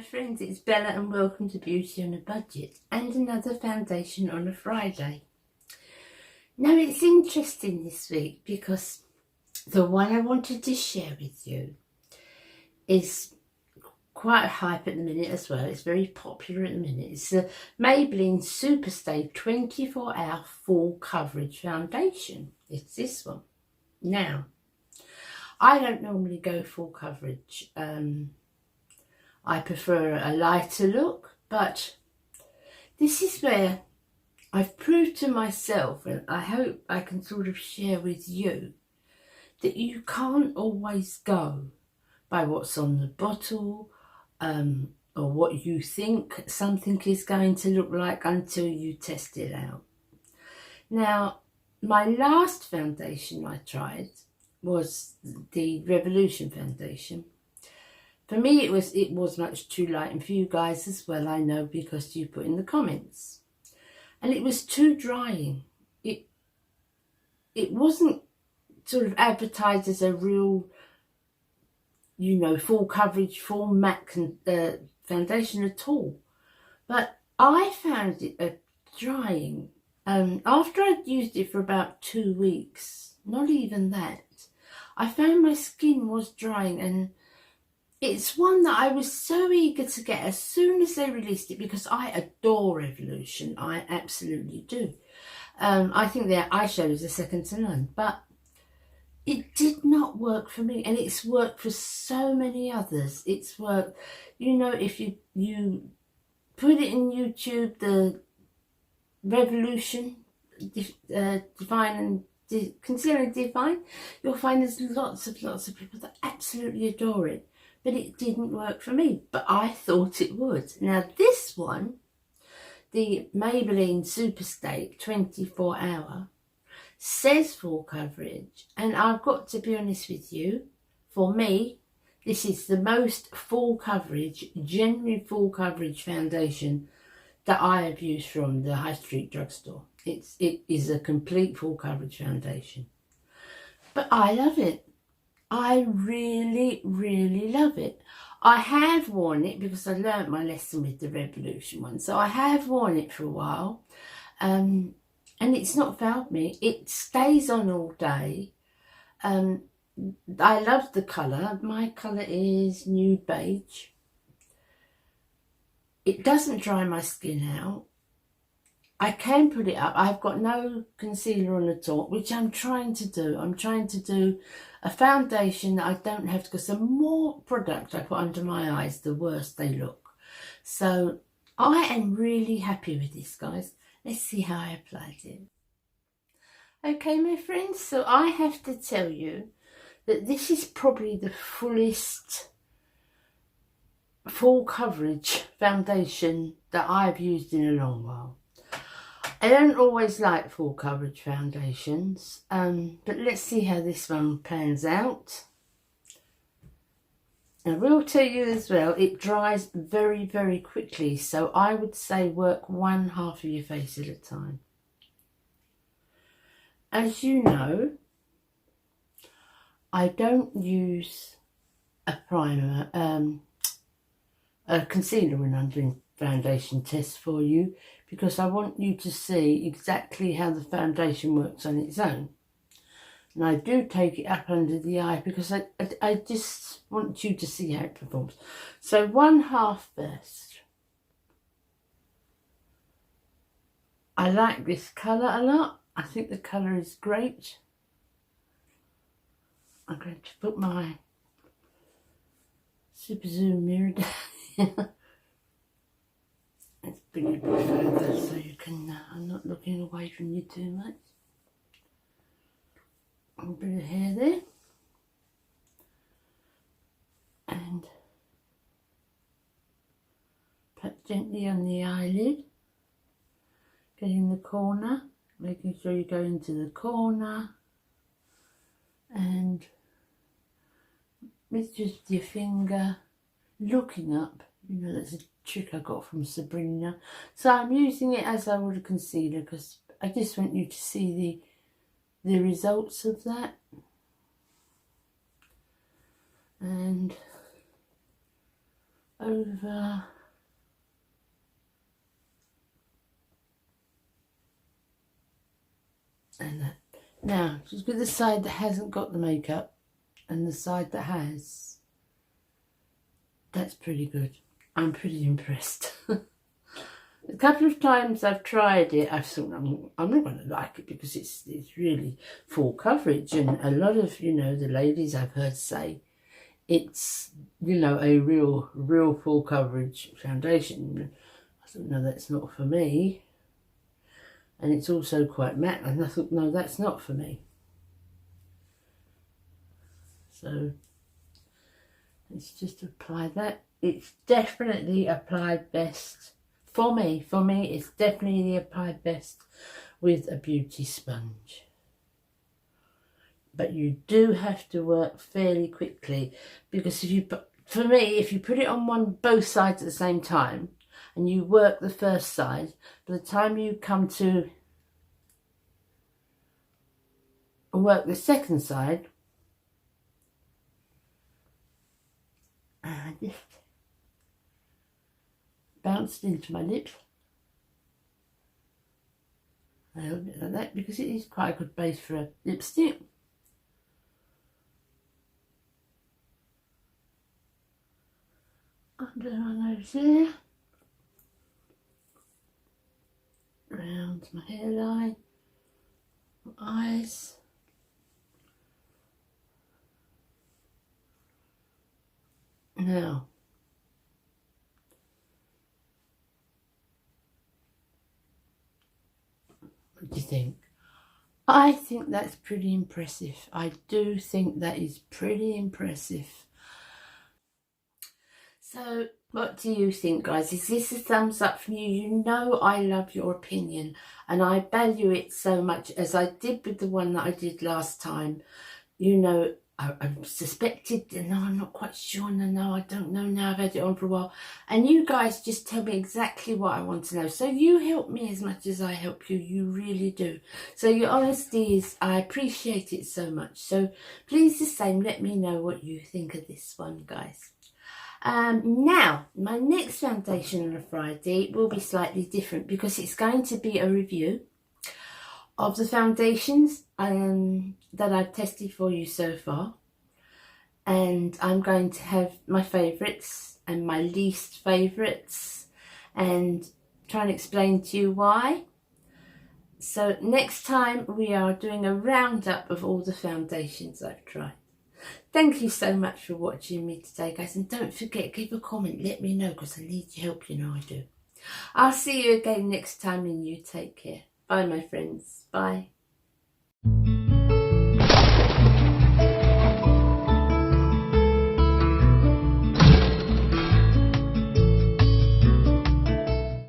friends, it's Bella and welcome to Beauty on a Budget and another foundation on a Friday. Now it's interesting this week because the one I wanted to share with you is quite hype at the minute as well. It's very popular at the minute. It's the Maybelline Superstay 24-Hour Full Coverage Foundation. It's this one. Now, I don't normally go full coverage. I prefer a lighter look, but this is where I've proved to myself, and I hope I can sort of share with you, that you can't always go by what's on the bottle or what you think something is going to look like until you test it out. Now, my last foundation I tried was the Revolution foundation. For me, it was much too light, and for you guys as well, I know, because you put in the comments. And it was too drying. It wasn't sort of advertised as a real, you know, full coverage, full matte foundation at all. But I found it drying. After I'd used it for about 2 weeks, not even that, I found my skin was drying, and it's one that I was so eager to get as soon as they released it, because I adore Revolution. I absolutely do. I think their eyeshadows are second to none, but it did not work for me, and it's worked for so many others. It's worked, you know, if you put it in YouTube, the Revolution, Divine and Concealer Divine, you'll find there's lots of people that absolutely adore it. But it didn't work for me, but I thought it would. Now this one, the Maybelline Superstay 24-Hour, says full coverage, and I've got to be honest with you, for me, this is the most full coverage, genuine full coverage foundation that I have used from the high street drugstore. It is a complete full coverage foundation. But I love it. I really, really love it. I have worn it because I learnt my lesson with the Revolution one. So I have worn it for a while. And it's not failed me. It stays on all day. I love the colour. My colour is Nude Beige. It doesn't dry my skin out. I can put it up. I've got no concealer on at all, which I'm trying to do. I'm trying to do a foundation that I don't have to, because the more product I put under my eyes, the worse they look. So I am really happy with this, guys. Let's see how I applied it. Okay, my friends, so I have to tell you that this is probably the fullest full coverage foundation that I've used in a long while. I don't always like full coverage foundations, but let's see how this one pans out. I will tell you as well, it dries very, very quickly, so I would say work one half of your face at a time. As you know, I don't use a primer, a concealer when I'm doing foundation tests for you, because I want you to see exactly how the foundation works on its own. And I do take it up under the eye because I just want you to see how it performs. So one half first. I like this colour a lot. I think the colour is great. I'm going to put my super zoom mirror down here. Let's bring it a bit further so you can, I'm not looking away from you too much. A bit of hair there. And pat gently on the eyelid. Get in the corner, making sure you go into the corner. And with just your finger looking up, you know, that's a trick I got from Sabrina. So I'm using it as I would a concealer, because I just want you to see the results of that. And over and that. Now, just with the side that hasn't got the makeup and the side that has, that's pretty good. I'm pretty impressed. A couple of times I've tried it, I've thought I'm not going to like it because it's really full coverage, and a lot of, you know, the ladies I've heard say it's, you know, a real full coverage foundation. I thought, no, that's not for me. And it's also quite matte, and I thought, no, that's not for me. So let's just apply that. It's definitely applied best. For me, it's definitely applied best with a beauty sponge. But you do have to work fairly quickly, because if you put, for me, if you put it on both sides at the same time and you work the first side, by the time you come to work the second side, I just bounced into my lips a little bit like that, because it is quite a good base for a lipstick. Under my nose there, around my hairline, my eyes. Now, what do you think? I think that's pretty impressive. I do think that is pretty impressive. So what do you think, guys? Is this a thumbs up from you? You know I love your opinion and I value it so much, as I did with the one that I did last time. You know, I suspected, no, I'm not quite sure, no, I don't know now, I've had it on for a while. And you guys just tell me exactly what I want to know. So you help me as much as I help you, you really do. So your honesty is, I appreciate it so much. So please the same, let me know what you think of this one, guys. Now, my next foundation on a Friday will be slightly different, because it's going to be a review of the foundations that I've tested for you so far, and I'm going to have my favourites and my least favourites and try and explain to you why. So next time we are doing a roundup of all the foundations I've tried. Thank you so much for watching me today, guys, and don't forget, give a comment, let me know, because I need your help, you know I do. I'll see you again next time, and you take care. Bye, my friends. Bye.